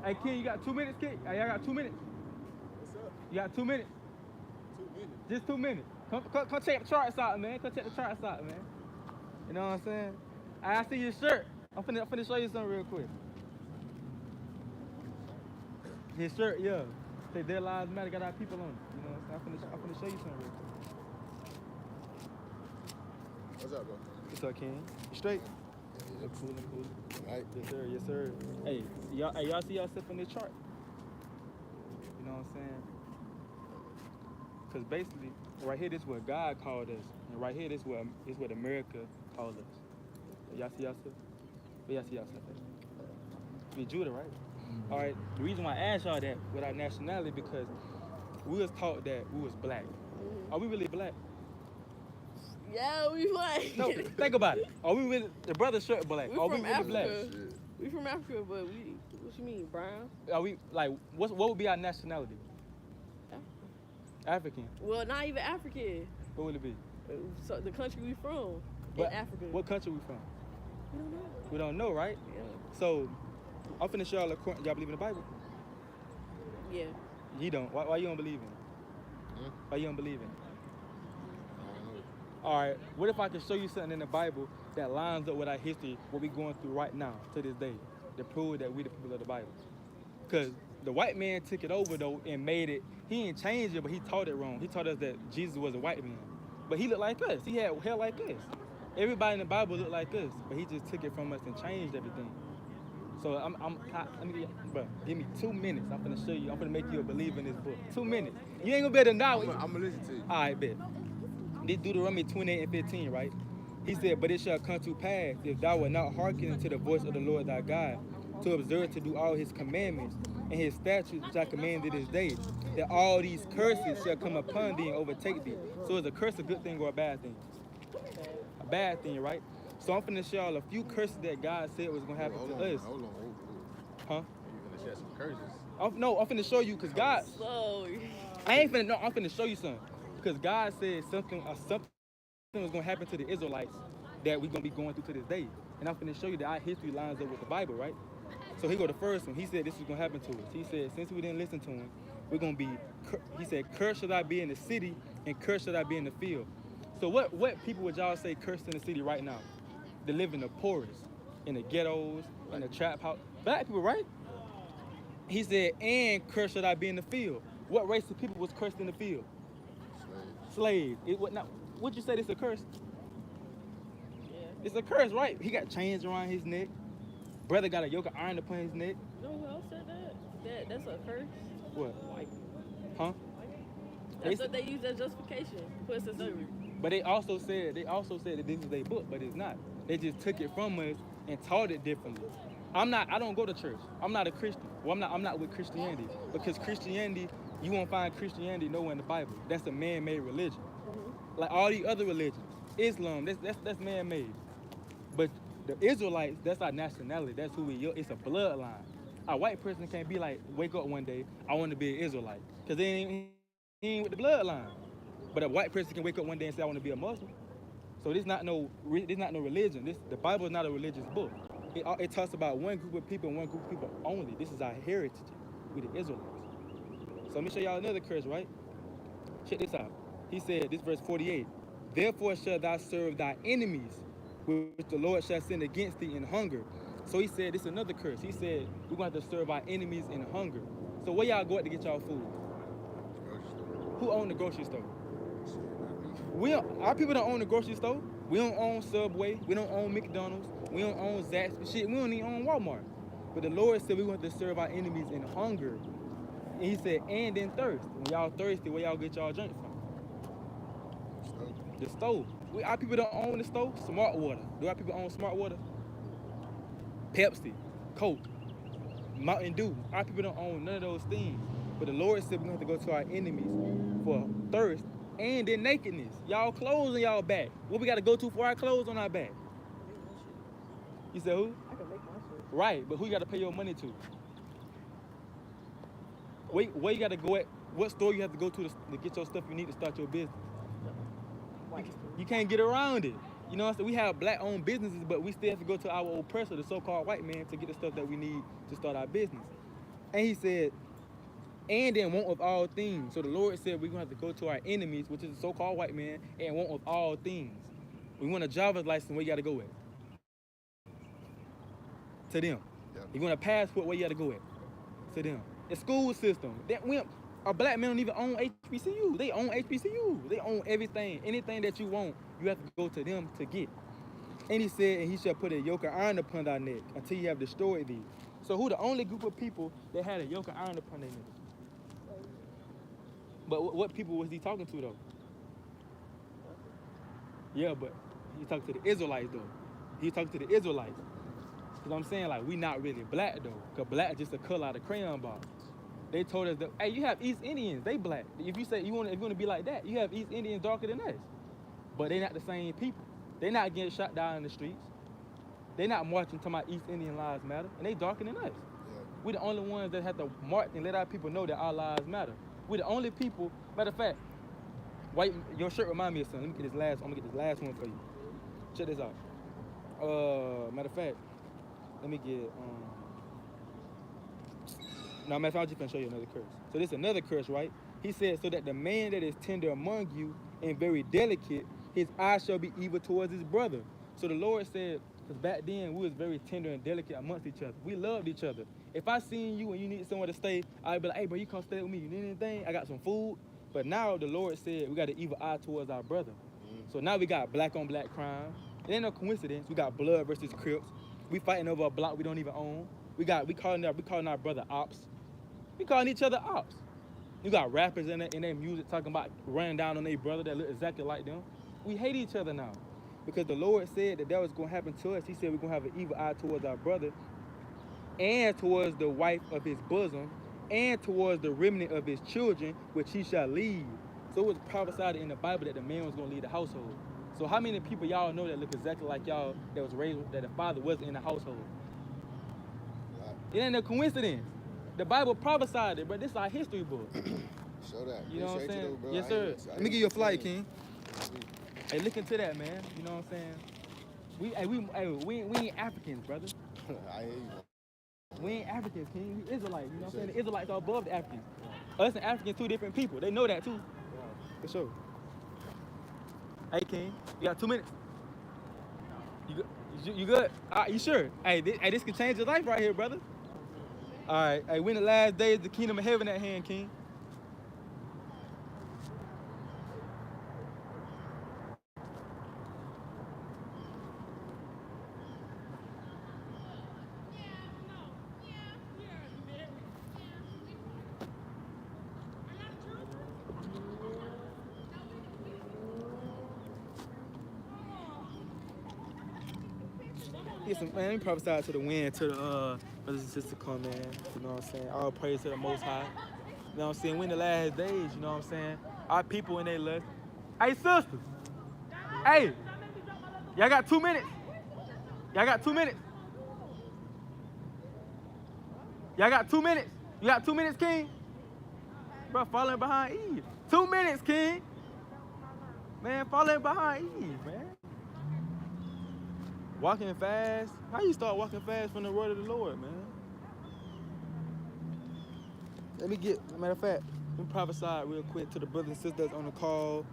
Hey, Ken, you got 2 minutes, Ken? Hey, I got 2 minutes. What's up? You got 2 minutes? 2 minutes. Just 2 minutes. Come check the charts out, man. Come check the charts out, man. You know what I'm saying? I see your shirt. I'm finna show you something real quick. His shirt, yeah. Say Dead Lives Matter, got our people on it. You know what I'm saying? I'm finna show you something real quick. What's up, bro? What's up, Ken? You straight? Yeah, Cool, cool. right. Yes, sir. Yes, sir. Hey, y'all see yourself in this chart? You know what I'm saying? Because basically, right here, this is what God called us. And right here, this is what America called us. Y'all see yourself? Where y'all see yourself at? We Judah, right? All right. The reason why I asked y'all that with our nationality because we was taught that we was black. Are we really black? Yeah, we black. No, think about it. Are we really the brother shirt black? We Are we from really Africa. black? Shit. We from Africa, but we. What you mean, brown? Are we like what would be our nationality? African. Well, not even African. What would it be? So the country we from But in Africa. What country we from? We don't know. We don't know, right? Yeah. So I'm finna show y'all y'all believe in the Bible? Yeah. You don't. Why you don't believe in it? Hmm? Why you don't believe in it? I don't know. All right. What if I could show you something in the Bible that lines up with our history, what we going through right now to this day, to prove that we the people of the Bible? Because the white man took it over though and made it. He didn't change it, but he taught it wrong. He taught us that Jesus was a white man, but he looked like us. He had hair like us. Everybody in the Bible looked like us, but he just took it from us and changed everything. So bro, give me 2 minutes. I'm gonna show you. I'm gonna make you a believer in this book. 2 minutes. You ain't gonna be able to know. I'm gonna listen to you. All right, bet. This Deuteronomy 28 and 15, right? He said, but it shall come to pass, if thou wilt not hearken unto the voice of the Lord thy God, to observe to do all his commandments and his statutes which I command thee this day, that all these curses shall come upon thee and overtake thee. So is a curse a good thing or a bad thing? A bad thing, right? So I'm finna show y'all a few curses that God said was gonna happen Hold to on, us. hold on. Huh? You finna share some curses. I'm finna show you, cause God, So. I'm finna show you something. Because God said something was gonna happen to the Israelites that we're gonna be going through to this day. And I'm finna show you that our history lines up with the Bible, right? So here go the first one. He said this is gonna happen to us. He said, since we didn't listen to him, we're gonna be, he said, cursed should I be in the city and cursed should I be in the field. So what people would y'all say cursed in the city right now? They live in the poorest, in the ghettos, in the trap house. Black people, right? He said, and cursed should I be in the field. What race of people was cursed in the field? Slave. Slaves. Would you say this a curse? Yeah. It's a curse, right? He got chains around his neck. Brother got a yoke of iron upon his neck. No, who else said that? That's a curse. What? Like, Huh? that's what they use as justification. Put us in slavery. But they also said that this is their book, but it's not. They just took it from us and taught it differently. I don't go to church. I'm not a Christian. Well, I'm not with Christianity. Because Christianity, you won't find Christianity nowhere in the Bible. That's a man-made religion. Like all these other religions. Islam, that's man-made. But the Israelites, that's our nationality. That's who we are. It's a bloodline. A white person can't be like, wake up one day, I want to be an Israelite. Because he ain't with the bloodline. But a white person can wake up one day and say, I want to be a Muslim. So this not no religion. The Bible is not a religious book. It talks about one group of people and one group of people only. This is our heritage. We the Israelites. So let me show y'all another curse, right? Check this out. He said, this verse 48, therefore shalt thou serve thy enemies, which the Lord shall send against thee in hunger. So he said, this is another curse. He said, we're going to have to serve our enemies in hunger. So where y'all go to get y'all food? Grocery store. Who own the grocery store? Shit, not me. Our people don't own the grocery store. We don't own Subway. We don't own McDonald's. We don't own Zaxby's. Shit, we don't even own Walmart. But the Lord said we want to serve our enemies in hunger. And he said, and in thirst. When y'all thirsty, where y'all get y'all drink from? Stove. The stove. Our people don't own the stove. Smart water. Do our people own smart water? Pepsi, Coke, Mountain Dew. Our people don't own none of those things. But the Lord said we're going to have to go to our enemies for thirst and then nakedness. Y'all clothes on y'all back. What we got to go to for our clothes on our back? You said who? I can make my shit. Right, but who you got to pay your money to? Where you got to go at? What store you have to go to get your stuff you need to start your business? You can't get around it. You know what I'm saying? We have black-owned businesses, but we still have to go to our oppressor, the so-called white man, to get the stuff that we need to start our business. And he said, and then want of all things. So the Lord said we're gonna have to go to our enemies, which is the so-called white man, and want of all things. We want a driver's license, where you gotta go at? To them. Yeah. You want a passport, where you gotta go at? To them. The school system. A black man don't even own HBCU. They own HBCU. They own everything. Anything that you want, you have to go to them to get. And he said, and he shall put a yoke of iron upon thy neck until you have destroyed thee. So who the only group of people that had a yoke of iron upon their neck? But what people was he talking to though? Yeah, but he talked to the Israelites though. He talked to the Israelites. Cause I'm saying like we not really black though. Cause black is just a color out of crayon box. They told us that, hey, you have East Indians, they black. If you say if you want to be like that, you have East Indians darker than us. But they not the same people. They not getting shot down in the streets. They not marching to my East Indian lives matter, and they darker than us. Yeah. We the only ones that have to march and let our people know that our lives matter. We the only people. Matter of fact, white. Your shirt remind me of something. Let me get this last. I'm gonna get this last one for you. Check this out. Matter of fact, let me get. No, matter of fact, I'm just gonna show you another curse. So this is another curse, right? He said, so that the man that is tender among you and very delicate, his eye shall be evil towards his brother. So the Lord said, because back then we was very tender and delicate amongst each other. We loved each other. If I seen you and you need somewhere to stay, I'd be like, hey, bro, you come stay with me. You need anything? I got some food. But now the Lord said we got an evil eye towards our brother. So now we got black on black crime. It ain't no coincidence. We got blood versus Crips. We fighting over a block we don't even own. We calling our brother ops. We calling each other ops. You got rappers in their music talking about running down on their brother that look exactly like them. We hate each other now. Because the Lord said that was going to happen to us. He said we're going to have an evil eye towards our brother and towards the wife of his bosom and towards the remnant of his children, which he shall lead. So it was prophesied in the Bible that the man was going to lead the household. So how many people y'all know that look exactly like y'all that was raised, that the father wasn't in the household? It ain't a coincidence. The Bible prophesied it, but this is our history book. Show that. You know what I'm Appreciate saying? though, bro. Yes, sir. Let me give you a flight, King. King. Hey, look into that, man. You know what I'm saying? We ain't Africans, brother. I hear you. We ain't Africans, King. We Israelites. You know what I'm saying? The Israelites are above the Africans. Us and Africans, two different people. They know that too. For sure. Hey, King, you got 2 minutes. You good? All right, you sure? Hey, this can change your life right here, brother. All right. Hey, we in the last days, the kingdom of heaven at hand, King. Get some, man, we prophesy to the wind, to the brothers and sisters come in. You know what I'm saying? All praise to the Most High. You know what I'm saying? We in the last days, you know what I'm saying? Our people in their lust. Hey, sisters. Hey. Y'all got 2 minutes. Y'all got 2 minutes. Y'all got 2 minutes. You got 2 minutes, King? Bro, falling behind Eve. 2 minutes, King. Man, falling behind Eve, man. Walking fast. How you start walking fast from the word of the Lord, man? Let me get, matter of fact, let me prophesy real quick to the brothers and sisters on the call.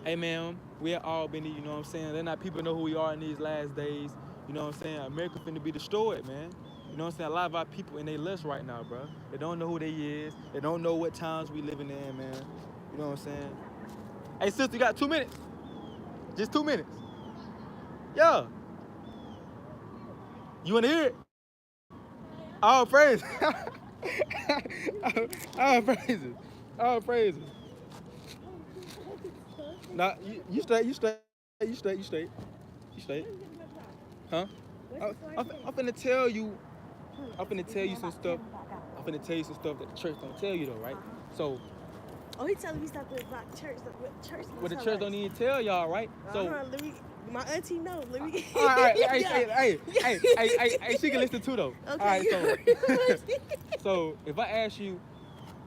Hey, man, we at Albany, you know what I'm saying? They're not people know who we are in these last days. You know what I'm saying? America finna be destroyed, man. You know what I'm saying? A lot of our people in their lust right now, bro. They don't know who they is. They don't know what times we living in, man. You know what I'm saying? Hey, sister, you got 2 minutes. Just 2 minutes. Yeah. You wanna hear it? All praise. all praises. All praises. Nah, you straight. Huh? I'm finna tell you some stuff. I'm finna tell you some stuff that the church don't tell you though, right? So. Oh, he telling me stuff about church. What the church don't even tell y'all, right? So. Let me, my auntie knows. Let me. All right, hey, she can listen too though. Okay. All right, so if I ask you,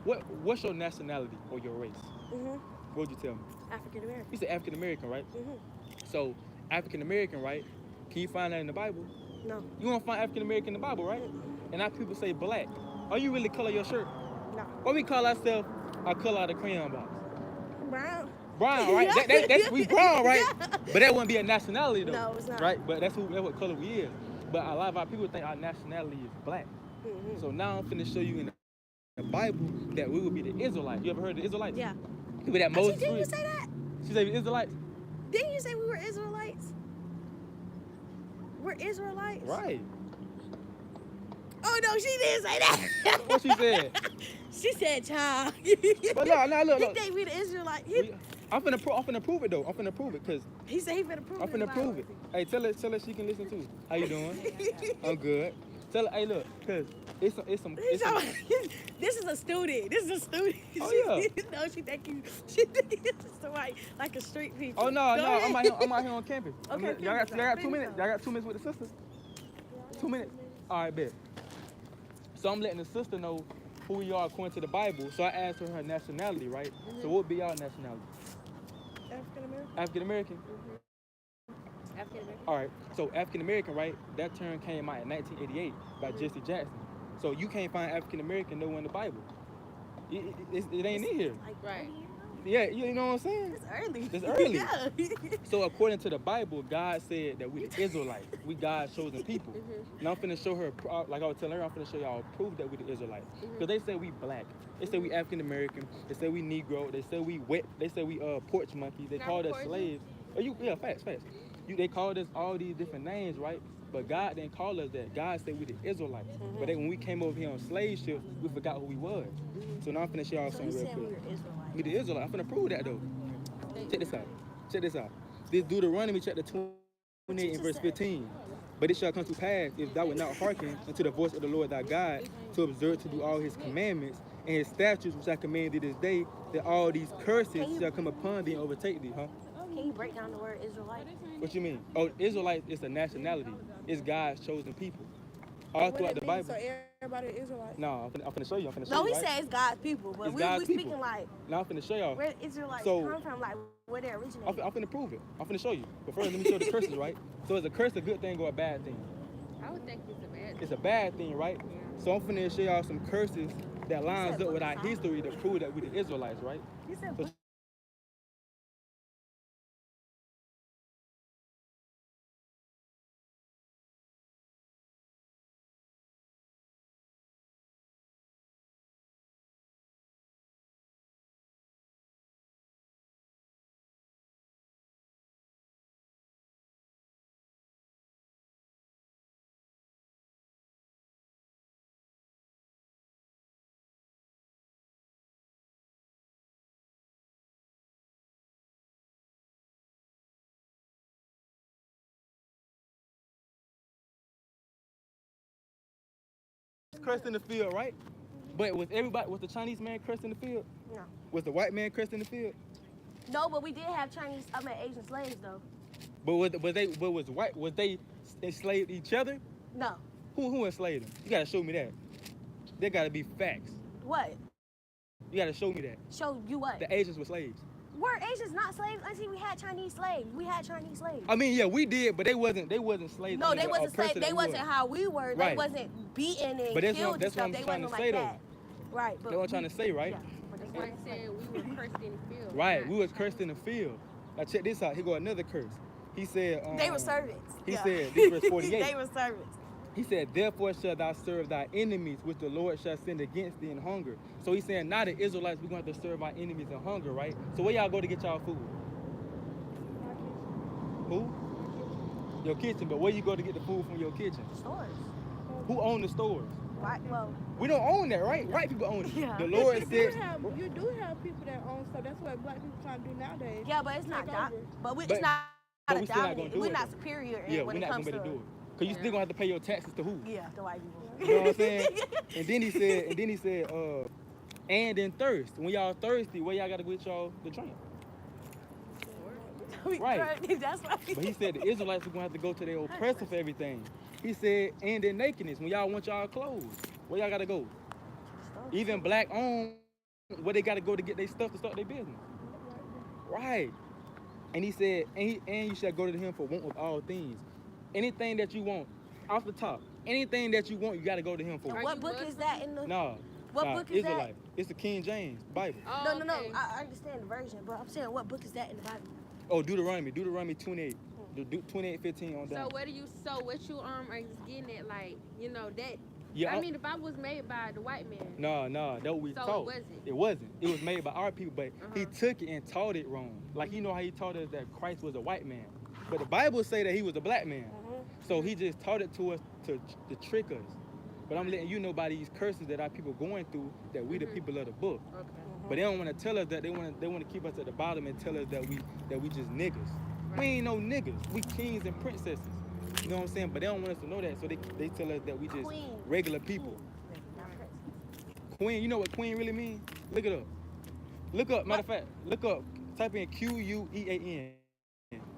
what's your nationality or your race? Mhm. What would you tell me? African American. You said African American, right? Mhm. So African American, right? Can you find that in the Bible? No. You won't find African American in the Bible, right? Mm-mm. And now people say black. Are you really color your shirt? No. What we call ourselves? I color out the crayon box. Brown. Brown, right? That's we brown, right? Yeah. But that wouldn't be a nationality though. No, it's not. Right? But that's what color we is. But a lot of our people think our nationality is black. Mhm. So now I'm finna show you in the Bible that we would be the Israelites. You ever heard of the Israelites? Yeah. People that Moses. Didn't you say that? She said Israelites. Didn't you say we were Israelites? We're Israelites? Right. Oh no, she didn't say that. What she said? She said, "Child." But no, look. He think we the Israelites. I'm finna prove it though. I'm finna prove it because He said he finna prove I'm it. finna prove it. Hey, tell her she can listen too. How you doing? I'm good. Tell her, hey, look, cause it's some. This is a student. This is a student. Oh, yeah. No, she think you. She think it's like a street people. Oh no, I'm out here on campus. Okay, Y'all got campus, 2 minutes. Y'all got 2 minutes with the sisters. 2 minutes. All right, bet. So I'm letting the sister know who we are according to the Bible. So I asked her nationality, right? Mm-hmm. So what would be y'all nationality? African American. African American. African American. All right. So African American, right? That term came out in 1988 by Jesse Jackson. So you can't find African American nowhere in the Bible. It ain't in here. Like, Right. Yeah, you know what I'm saying? It's early. It's early. Yeah. So according to the Bible, God said that we the Israelites. We God's chosen people. And I'm finna show her, like I was telling her, I'm finna show y'all proof that we the Israelites. Because they say we black. They say we African American. They say we Negro. They say we wet. They say we porch monkeys. They called us slaves. Facts. They called us all these different names, right? But God didn't call us that. God said we the Israelites. But when we came over here on slave ships, we forgot who we was. So now I'm finna show y'all So something you real said quick. we were Israelites. We the Israelites. I'm finna prove that though. Check this out. This Deuteronomy chapter 28 and verse 15. But it shall come to pass if thou wilt not hearken unto the voice of the Lord thy God, to observe to do all his commandments and his statutes which I command thee this day, that all these curses shall come upon thee and overtake thee, huh? Can you break down the word Israelite? What you mean? Oh, Israelite is a nationality. It's God's chosen people. All throughout the Bible. So everybody is Israelite. No, I'm finna show you. No, he right? said it's God's people, but It's we God's speaking people. like Now I'm finna show y'all. where Israelites So- come from, like where they originate. I'm finna prove it. I'm finna show you. But first, let me show the curses, right? So is a curse a good thing or a bad thing? I would think it's a bad. It's a bad thing, right? So I'm finna show y'all some curses that lines up with our history to prove that we the Israelites, right? You said So cursed in the field, right? But was the Chinese man cursed in the field? No. Was the white man cursed in the field? No, but we did have Asian slaves though. But was they enslaved each other? No. Who enslaved them? You gotta show me that. There gotta be facts. What? You gotta show me that. Show you what? The Asians were slaves. Were Asians not slaves until we had Chinese slaves? We had Chinese slaves. I mean, yeah, we did, but they wasn't slaves. No, under they the wasn't slaves. oppressor They that wasn't was. how we were. They Right. wasn't beaten and But that's killed what- that's and what stuff. I'm They trying wasn't to like say, though. that. Right. But That's what I'm trying to say, right? Yeah, but It's they like saying we were cursed in the field. Right, we was cursed in the field. Now check this out. Here go another curse. He said, They were servants. He Yeah. said, this verse 48. They were servants. He said, therefore shalt thou serve thy enemies, which the Lord shall send against thee in hunger. So he's saying, now the Israelites, we're going to have to serve our enemies in hunger, right? So where y'all go to get y'all food? Who? Your kitchen, but where you go to get the food from your kitchen? Stores. Who own the stores? Right. Well. We don't own that, right? White people own it. Yeah. The Lord You said, do have people that own stuff. That's what black people trying to do nowadays. Yeah, but it's not. Take over. It's But- not. but we still not dominant. gonna do We're it, not though. superior yeah, when we're it not going comes to be able to to. do it. Because you still going to have to pay your taxes to who? Yeah, the white people. You know what I'm saying? And then he said, and in thirst. When y'all thirsty, where y'all got to get y'all the drink? Right. That's right. But he said the Israelites were going to have to go to their oppressor for everything. He said, and in nakedness, when y'all want y'all clothes, where y'all got to go? Even black owned, where they got to go to get their stuff to start their business. Right. And he said, and you shall go to him for want of all things. Anything that you want, off the top, anything that you want, you gotta go to him for. Are What you book is Muslim? that in the? No. What nah, book is that? Israelite. It's the King James Bible. Oh, No. okay. I understand the version, but I'm saying what book is that in the Bible? Oh, Deuteronomy 28. 28:15 on So down. what you are getting at, like, you know, that Yeah. I mean the Bible was made by the white man. No, that what we So it taught. wasn't? It wasn't. It was made by our people, but he Uh-huh. took it and taught it wrong. Like you know how he taught us that Christ was a white man, but the Bible say that he was a black man. So he just taught it to us to trick us. But I'm letting you know by these curses that our people going through that we the people of the book. Okay. But they don't want to tell us that. They want to keep us at the bottom and tell us that we just niggas. We ain't no niggas. We kings and princesses. You know what I'm saying? But they don't want us to know that, so they tell us that we just Queen. regular people. Queen, you know what queen really means? Look it up. Look up. Matter of fact, look up. Type in Quean.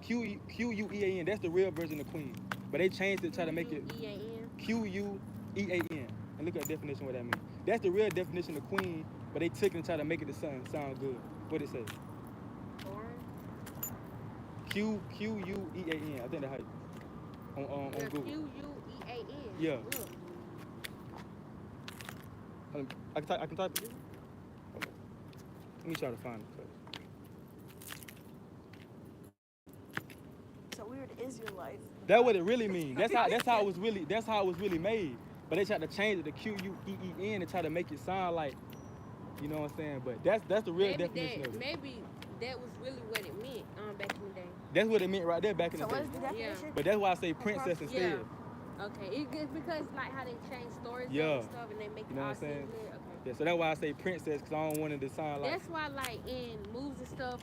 Quean. That's the real version of queen. But they changed it to try to make it Quean. Quean. And look at the definition of what that means. That's the real definition of queen, but they took it and tried to make it to sound good. What it say? Quean. I think that's how on Google. Quean. Yeah. I can type it. Let me try to find it. So we were the Israelites. That's what it really means. That's how it was really made. But they tried to change it to Queen and try to make it sound like, you know what I'm saying? But that's the real definition of it. Maybe that was really what it meant back in the day. That's what it meant right there back in So the what day. is the definition? But that's why I say princess instead. Okay, it's because like how they change stories Yeah. and stuff and they make You it know all what I'm saying? seem good. Okay. Yeah, so that's why I say princess, because I don't want it to sound like. That's why, like in movies and stuff,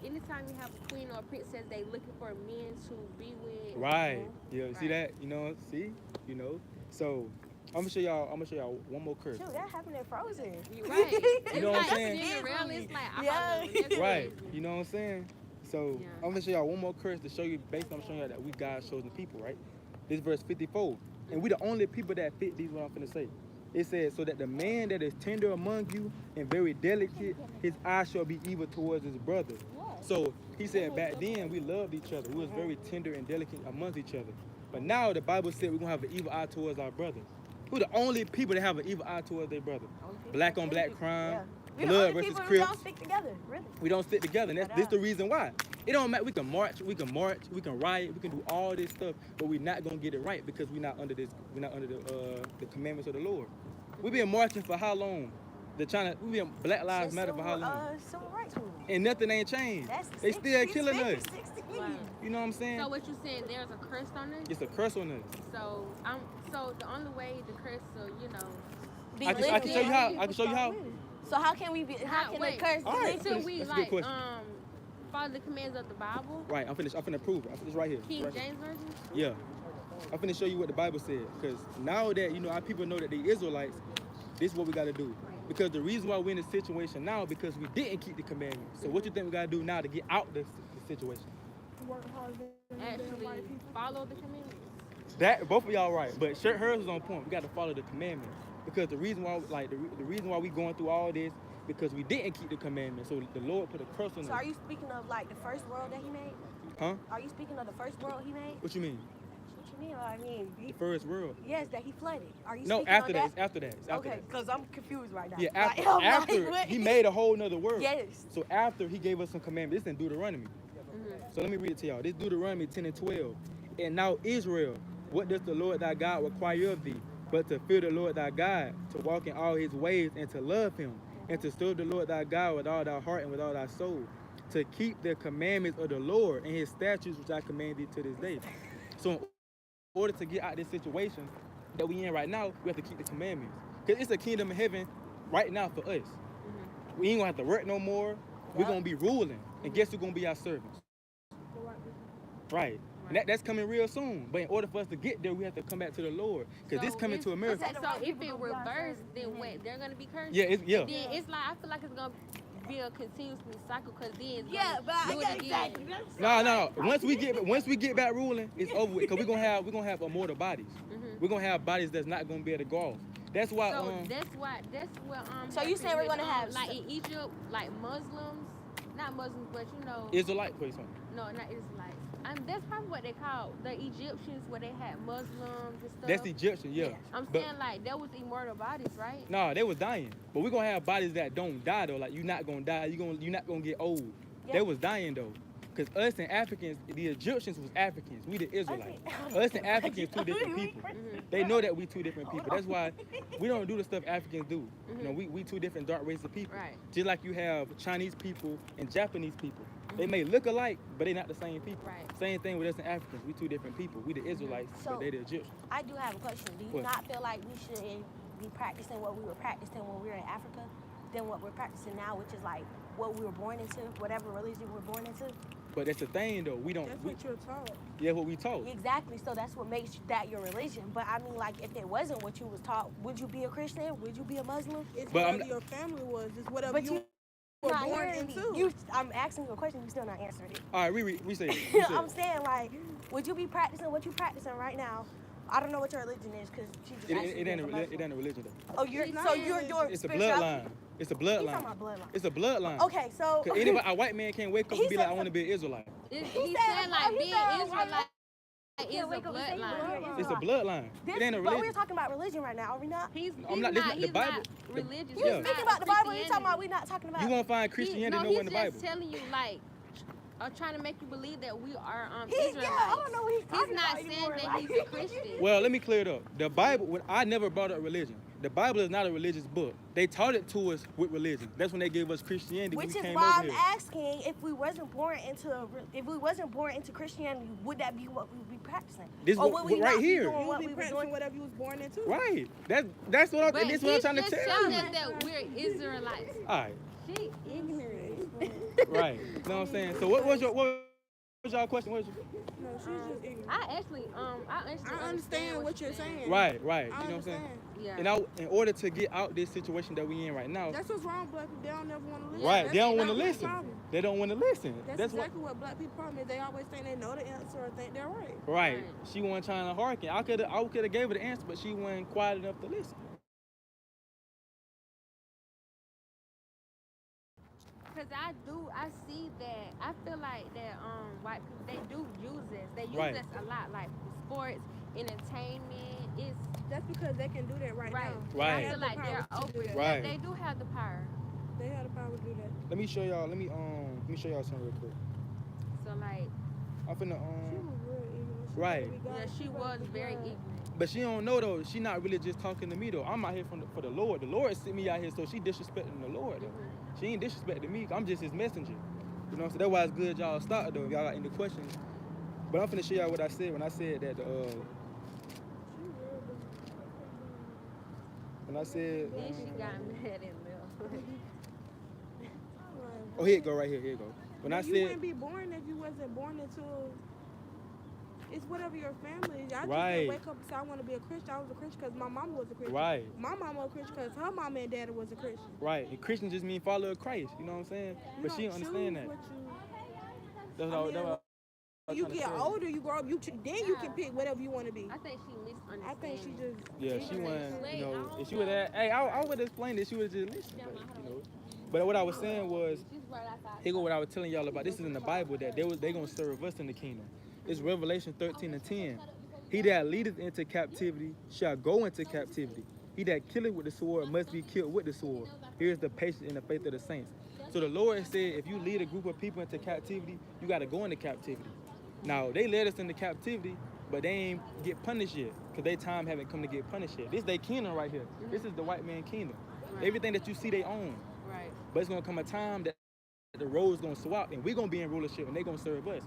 anytime you have a queen or a princess, they looking for men to be with. Right. Yeah. See Right. that? You know. See. You know. So I'm gonna show y'all one more curse. Shoot, that happened in Frozen. Right. You know what I'm saying? Cinderella, it's like, Yeah. Right. You know what I'm saying? So Yeah. I'm gonna show y'all one more curse to show you, based on showing y'all that we God's chosen people, right? This verse 54, and we the only people that fit these. What I'm finna say. It says, so that the man that is tender among you and very delicate, his eye shall be evil towards his brother. So he said back then we loved each other. We was very tender and delicate amongst each other. But now the Bible said we're gonna have an evil eye towards our brother. We're the only people that have an evil eye towards their brother. Black on black crime, Yeah. We the blood only versus people who Crips. don't stick together, really. We don't stick together, and this the reason why. It don't matter. We can march, we can riot, we can do all this stuff, but we're not gonna get it right because we're not under this. We're not under the commandments of the Lord. We've been marching for how long? We've been Black Lives Since Matter for how long? Civil rights movement. And nothing ain't changed. That's the They still 60s, killing 50s, us. 60s. Right. You know what I'm saying? So what you saying? There's a curse on it. It's a curse on us. So the only way the curse, so you know. Be I can show you how. I can show you how. So how can we be? How can wait, the curse? All right. Until we That's a good like question. follow the commands of the Bible, Right. I'm finna prove it. It's right here. King Right here. James version. Yeah. I'm finna show you what the Bible said. Because now that, you know, our people know that they Israelites, this is what we got to do. Because the reason why we're in this situation now, because we didn't keep the commandments. So what you think we got to do now to get out the situation? Work harder than Actually, white people. follow the commandments. That, both of y'all right. But hers was on point. We got to follow the commandments. Because the reason why, the reason why we going through all this, because we didn't keep the commandments. So the Lord put a curse on So us. are you speaking of like the first world that he made? Huh? Are you speaking of the first world he made? What you mean? What you mean? I mean, The first world? yes, that he flooded. Are you No, speaking after on that. that? It's after that. It's after Okay, that. because I'm confused right now. Yeah, Like, after, I'm like, after what? he made a whole nother world. Yes. So after he gave us some commandments, this in Deuteronomy. So let me read it to y'all. This Deuteronomy 10 and 12. And now Israel, what does the Lord thy God require of thee? But to fear the Lord thy God, to walk in all his ways and to love him, and to serve the Lord thy God with all thy heart and with all thy soul, to keep the commandments of the Lord and his statutes which I command thee to this day. So in order to get out of this situation that we in right now, we have to keep the commandments. Because it's a kingdom of heaven right now for us. We ain't gonna have to work no more. We're gonna be ruling. And guess who's gonna be our servants? The white people. Right. And that's coming real soon. But in order for us to get there, we have to come back to the Lord. Because this coming to America. So if it reversed, then what? They're gonna be cursed. Yeah, yeah. Then it's like I feel like it's gonna be a continuously cycle because then it's Yeah, gonna but I do get it exactly. again. No. Once we get back ruling, it's over with. Because we're gonna have immortal bodies. We're gonna have bodies that's not gonna be able to go off. That's why So that's what So you saying we're gonna have like in Egypt, like Muslims, not Muslims, but you know, Israelite place. no, not Israelites. That's probably what they call the Egyptians, where they had Muslims and stuff. That's Egyptian, yeah. I'm But saying like that was immortal bodies, right? nah, they was dying. But we're gonna have bodies that don't die though. Like you're not gonna die. You're not gonna get old. Yeah. They was dying though. Cause us and Africans, the Egyptians was Africans. We the Israelites. Us and Africans two different people. They know that we two different people. That's why we don't do the stuff Africans do. You know, we two different dark races of people. Right. Just like you have Chinese people and Japanese people. They may look alike, but they're not the same people. Right. Same thing with us and Africans. We two different people. We the Israelites, So- but they the Egyptians. I do have a question. Do you What? not feel like we should be practicing what we were practicing when we were in Africa than what we're practicing now, which is like what we were born into, whatever religion we were born into? But that's the thing though. We don't. That's We, what you're taught. yeah, what we taught. Exactly. So that's what makes that your religion. But I mean, like, if it wasn't what you was taught, would you be a Christian? Would you be a Muslim? It's But I'm whatever not- your family was. It's whatever But you you were not born hearing me. into. I'm asking you a question. You still not answering it. All right, we say it. We say I'm it. saying, like, would you be practicing what you practicing right now? I don't know what your religion is because she just asked It me ain't as a, a it Muslim. ain't a religion though. Oh, you're It's so not. you're It's a spirituality? bloodline. It's a He's bloodline. talking about bloodline. It's a bloodline. Okay, so Cause anybody, a white man can't wake up He and be like, said I want to be an Israelite. He's said- saying like he being said, Israelite is can't a wake up and say you're bloodline. It's a Israelite. bloodline. This, It ain't a but we're religion. talking about religion right now, are we not? He's I'm not- not, this- the he's Bible- not the- religious. You Yeah. He's speaking not about the Bible, you talking Christianity. about we not talking about. You gonna find Christianity nowhere in the he's Bible. just telling you like, trying to make you believe that we are Yeah, Israelites. I don't know what he's talking He's not about saying anymore, that like- he's a Christian. Well, let me clear it up. The Bible, I never brought up religion. The Bible is not a religious book. They taught it to us with religion. That's when they gave us Christianity when Which we is came why over I'm here. asking if we wasn't born into Christianity, would that be what we would be practicing? This Or what- would we right not be here. doing You what would be we were practicing doing? whatever you was born into. Right. That's what But I'm he's trying to just tell telling you. us that we're Israelites. All right. She ignorant. Right. You know what I'm saying? So what was y'all question? What was your, No, she's just ignorant. I actually I understand what you're saying. right. I You know what I'm saying? understand. Yeah. And in order to get out this situation that we in right now, That's what's wrong with black people. They don't never want to listen. right? That's They don't want to exactly the listen. problem. They don't want to listen. That's what. exactly what black people problem is. They always think they know the answer or think they're right. Right. Right. She wasn't trying to hearken. I could have gave her the answer, but she wasn't quiet enough to listen. Cause I see that. I feel like that white people they do use this. They use Right. this a lot, like sports, entertainment. It's That's because they can do that right, right. now. Right. I They feel have the like they're power to do open. that. Right. They do have the power. They have the power to do that. Let me show y'all. Let me show y'all something real quick. So like, I'm finna She was real ignorant. She Right. really got yeah, it. she supposed was to be very glad. ignorant. but she don't know though. She not really just talking to me though. I'm out here for the Lord. The Lord sent me out here, so she disrespecting the Lord though. She ain't disrespecting me. I'm just his messenger. You know what I'm saying? That's why it's good y'all start though. If y'all got any questions. But I'm finna show y'all what I said when I said that when I said Then she got mad and left. oh here it go right here. Here it go. When I you said wouldn't be born if you wasn't born into. It's whatever your family is. I just Right. didn't wake up and say I want to be a Christian. I was a Christian because my mama was a Christian. right. My mama was a Christian because her mama and daddy was a Christian. Right, and Christian just mean follower of Christ. You know what I'm saying? You But she don't don't understand choose that. what That's I what mean, that's what I was you trying to get tell older, you grow up. Then you can pick whatever you want to be. I think she misunderstood. I think she just. Yeah, she wasn't. You know, if she would have, hey, I would have explained it. She would have just listened. But, you know. But what I was saying was, here go what I was telling y'all about. This is in the Bible that they gonna serve us in the kingdom. It's Revelation 13:10. He that leadeth into captivity shall go into captivity. He that killeth with the sword must be killed with the sword. Here's the patience and the faith of the saints. So the Lord said, if you lead a group of people into captivity, you got to go into captivity. Now, they led us into captivity, but they ain't get punished yet because their time haven't come to get punished yet. This their kingdom right here. This is the white man kingdom. Everything that you see, they own. Right. But it's going to come a time that the road's going to swap, and we're going to be in rulership, and they're going to serve us.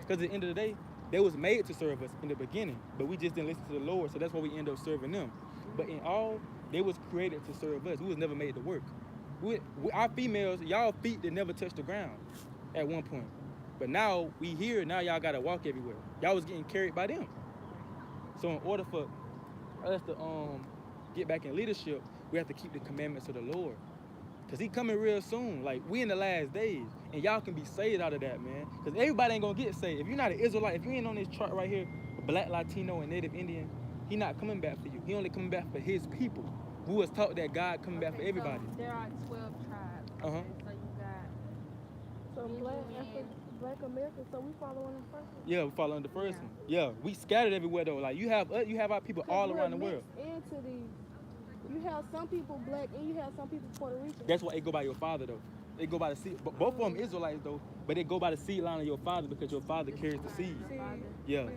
Because at the end of the day, they was made to serve us in the beginning, but we just didn't listen to the Lord, so that's why we end up serving them. But in all, they was created to serve us. We was never made to work. Our females, y'all feet that never touched the ground at one point. But now we here, now y'all gotta walk everywhere. Y'all was getting carried by them. So in order for us to get back in leadership, we have to keep the commandments of the Lord. Cause he coming real soon. Like we in the last days. And y'all can be saved out of that, man. Cause everybody ain't gonna get saved. If you're not an Israelite, if you ain't on this chart right here, Black, Latino, and Native Indian, he not coming back for you. He only coming back for his people. We was taught that God coming back for everybody. So there are 12 tribes. Uh-huh. Okay, so you got So black, Benjamin, Black America, so we following the first one. Yeah, we following the first Yeah. one. Yeah, we scattered everywhere though. Like you have our people 'Cause all we're around the world. mixed into these. You have some people black and you have some people Puerto Rican. That's why they go by your father though. They go by the seed. But both of them Israelites though. But they go by the seed line of your father because your father carries the seed. See, Yeah.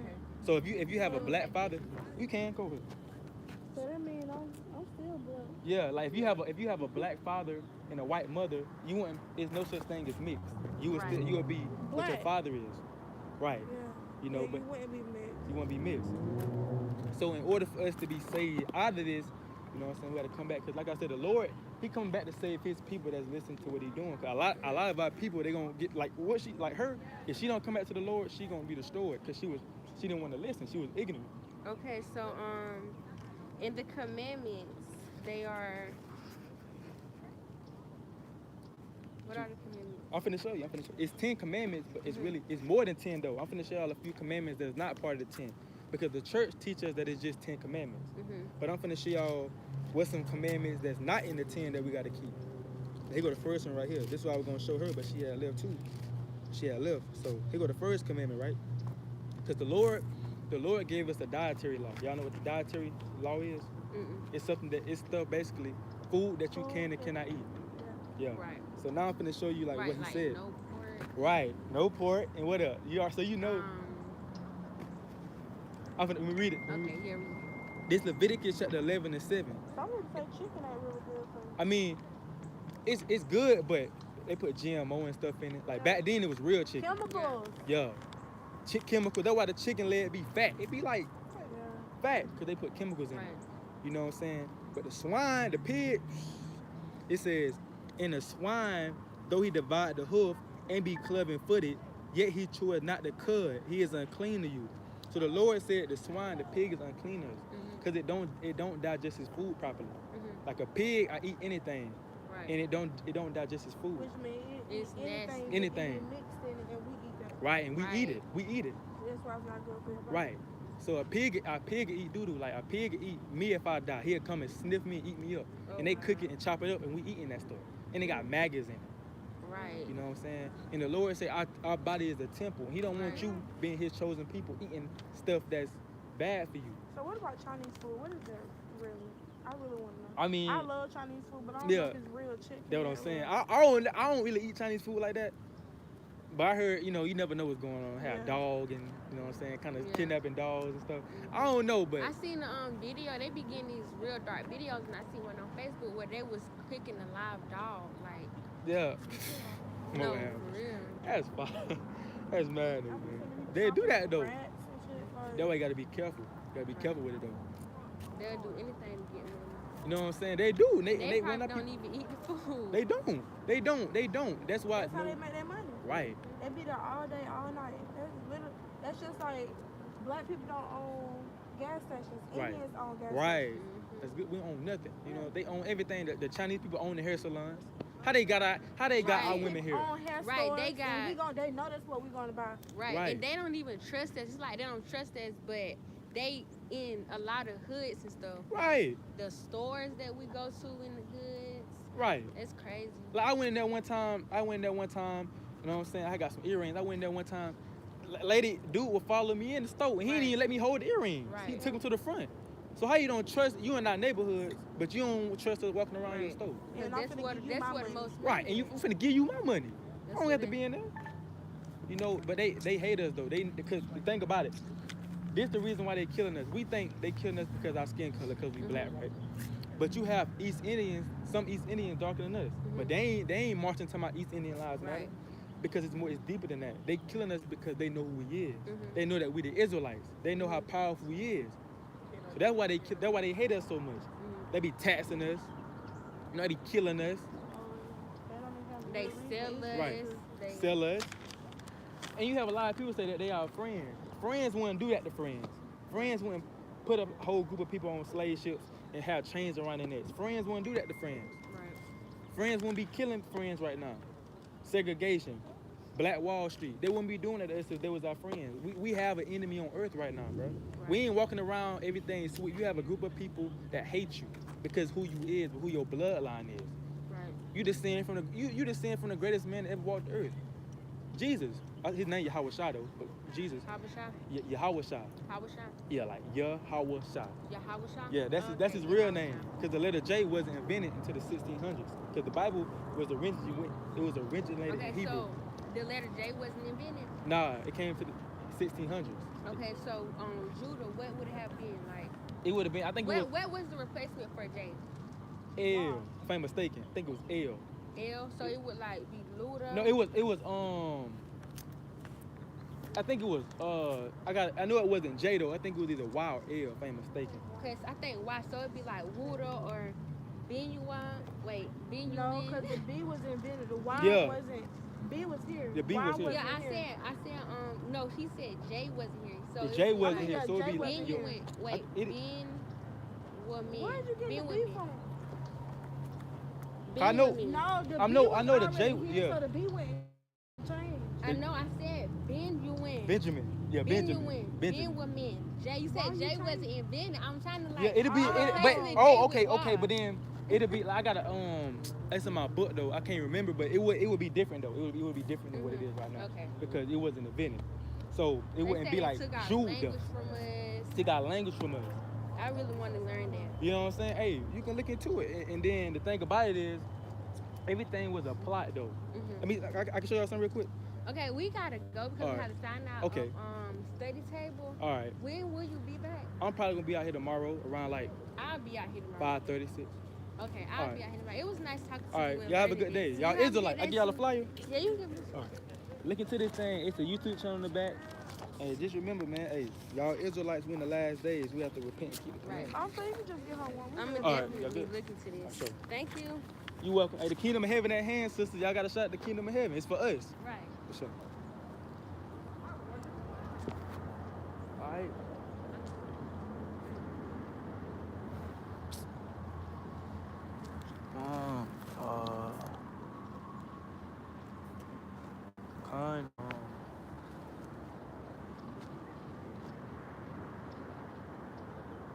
So if you have a black father, you can go ahead. so that means I'm still black. Yeah, like if you have a black father and a white mother, you wouldn't. There's no such thing as mixed. You would still Right. you would be what your Black. father is, right? Yeah. You know, Yeah, but you wouldn't be mixed. you won't be mixed. So in order for us to be saved out of this, you know what I'm saying, we got to come back. Because like I said, the Lord, he coming back to save his people that's listening to what he doing. Because a lot of our people, they going to get, like her, if she don't come back to the Lord, she going to be destroyed. Because she didn't want to listen. She was ignorant. Okay, so in the commandments, they are. What are the commandments? I'm finna show you. It's 10 commandments, but it's more than 10 though. I'm finna show y'all a few commandments that's not part of the 10. Because the church teaches us that it's just 10 commandments. But I'm finna show y'all what some commandments that's not in the 10 that we gotta keep. Here go the first one right here. This is why I was gonna show her, but she had left too. She had left. So here go the first commandment, right? Because the Lord gave us a dietary law. Y'all know what the dietary law is? It's something it's stuff basically, food that you can and cannot eat. Yeah. Right. So now I'm finna show you like Right, what he like said. no pork. Right. No pork and what else? So you know. I'm finna let me read it. Okay, here we go. This Leviticus chapter 11 and 7. Some people say chicken ain't really good for you. I mean, it's good, but they put GMO and stuff in it. Like back then it was real chicken. Chemicals. Yeah. Chemicals. That's why the chicken leg be fat. It be like Yeah. fat because they put chemicals in Right. it. You know what I'm saying? But the swine, the pig, it says, in the swine, though he divide the hoof and be cloven-footed, yet he cheweth not the cud. He is unclean to you. So the Lord said the swine, the pig is unclean to us because it don't digest his food properly. Like a pig, I eat anything, Right. and it don't digest his food. Which means It's anything, nasty. Anything. It mixed in it and we eat that. Right, and we eat Right. it. We eat it. That's why it's not good for your body. Right. So a pig eat doo-doo. Like a pig eat me if I die. He'll come and sniff me and eat me up. Oh, And they wow. cook it and chop it up and we eating that stuff. And they got maggots in it. Right. You know what I'm saying? And the Lord say our body is a temple. He don't want Right. you being his chosen people eating stuff that's bad for you. So what about Chinese food? What is that really? I really want to know. I mean, I love Chinese food, but I don't know yeah. if it's real chicken. that's what I'm or saying. real- I don't really eat Chinese food like that. But I heard, you never know what's going on. Have Yeah. dog and, you know what I'm saying, kind of Yeah. kidnapping dogs and stuff. I don't know, but I seen a video. They be getting these real dark videos, and I seen one on Facebook where they was cooking a live dog. Like, yeah. no, Man, for real. that's fine. That's mad, I be man. feeling They do that though. rats and shit, like- That way you gotta be careful. You gotta be careful with it though. They'll do anything to get money. You know what I'm saying? They do. They They probably run up. don't even eat the food. They don't. That's why. That's how they make their money. Right. They be there all day, all night. That's just like black people don't own gas stations. Right. Indians own gas Right. stations. That's good. We own nothing. You know, they own everything. The Chinese people own the hair salons. How they got our Right. women here? Own hair Right, stores, they got- they know that's what we're gonna buy. Right. Right. And they don't even trust us. It's like they don't trust us, but they in a lot of hoods and stuff. Right. The stores that we go to in the hoods, Right. it's crazy. Like I went in there one time. You know what I'm saying? I got some earrings. I went in there one time. Dude would follow me in the store, and he didn't Right. even let me hold the earrings. He Right. took them to the front. So how you don't trust you in our neighborhoods, but you don't trust us walking around your Right. store? And I'm That's finna what give you that's my what money. most Right. And you finna give you my money. I That's don't what have to they- be in there. You know, but they hate us though. Because the thing about it, this the reason why they killing us. We think they killing us because our skin color, because we black, right? But you have East Indians, some East Indians darker than us, but they ain't marching to my East Indian lives matter, Right. because it's deeper than that. They killing us because they know who we is. Mhm. They know that we the Israelites. They know how powerful we is. So that's why they hate us so much. They be taxing us. You know, they be killing us. They sell us. Right. They, Sell us. And you have a lot of people say that they are friends. Friends wouldn't do that to friends. Friends wouldn't put a whole group of people on slave ships and have chains around their necks. Friends wouldn't do that to friends. Right. Friends wouldn't be killing friends right now. Segregation, Black Wall Street. They wouldn't be doing that to us if they was our friends. We have an enemy on earth right now, bro. We ain't walking around everything sweet. You have a group of people that hate you because who you is, but who your bloodline is. Right. You descend from the greatest man that ever walked the earth, Jesus. His name Yahweh Shai though, but Jesus. Habasha? Yahweh Shai. Habasha? Yeah, like Yahweh Shai. Yahweh? Yeah, that's his real name. Because the letter J wasn't invented until the 1600s. Because the Bible was originated Okay, in Hebrew. so the letter J wasn't invented? Nah, it came to the 1600s. Okay, so Judah, what would it have been like? It would have been, I think it was What was the replacement for J? L, if I'm mistaken. I think it was L. L, so it would like be Luda? No, it was I think it was I knew it wasn't J though. I think it was either Y or L if I'm mistaken. Okay, so I think Y, so it'd be like Wuda or Benuan. Wait, Benuan? No, because the B was invented. The Y Yeah. wasn't. B was here. The B Y was here. Yeah, I wasn't here. said, no, he said J wasn't here. So The it's J like- wasn't yeah, here, so it'd J be like wasn't here. Benuan. Wait, it- Ben Woman. Where'd you get the B from? I know- No, the I B know- was I know the already J- here, yeah. So the B went changed. I know, I said Benuan. Benjamin. Yeah, Benjamin. Benjamin. J, you Why said you J trying- wasn't invented. I'm trying to like. Yeah, it'll be replacing but J okay, with Y. but then it'll be like I gotta it's in my book though. I can't remember, but it would be different though. It would be different than what it is right now. Okay. Because it wasn't invented. So it They wouldn't said be it like took our Judah. language from us. Still got language from us. I really want to learn that. You know what I'm saying? Hey, you can look into it. And then the thing about it is everything was a plot though. Mhm. I mean, I can show y'all something real quick. Okay, we gotta go because All we right. gotta sign out. Okay. Study table. All right. When will you be back? I'm probably gonna be out here tomorrow around like I'll be out here tomorrow. 5:36. Okay, I'll All right. be out here tomorrow. It was nice talking to All you. right, and y'all have a learning good day. this. Y'all You have a Israelite. good I day give y'all a too. flyer. Yeah, you can give me. All right. Look into this thing. It's a YouTube channel in the back. Hey, just remember, man. Hey, y'all Israelites, we in the last days. We have to repent and keep the Right. commandments. I'm saying you can just get her one. I'm All gonna right, definitely y'all be good? looking to this. Sure. Thank you. You welcome. Hey, the kingdom of heaven at hand, sisters. Y'all got to shout the kingdom of heaven. It's for us. Right. For sure. All right.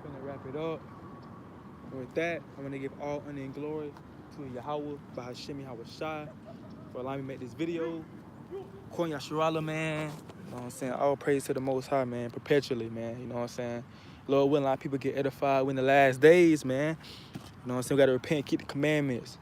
Gonna wrap it up. And with that, I'm gonna give all honor and glory to Yahweh, Bahashemi Yahweh Shai, for allowing me to make this video. Kon Yasharala, man. You know what I'm saying? All praise to the Most High, man, perpetually, man. You know what I'm saying? Lord willing, a lot of people get edified. We're in the last days, man. You know what I'm saying? We gotta repent, keep the commandments.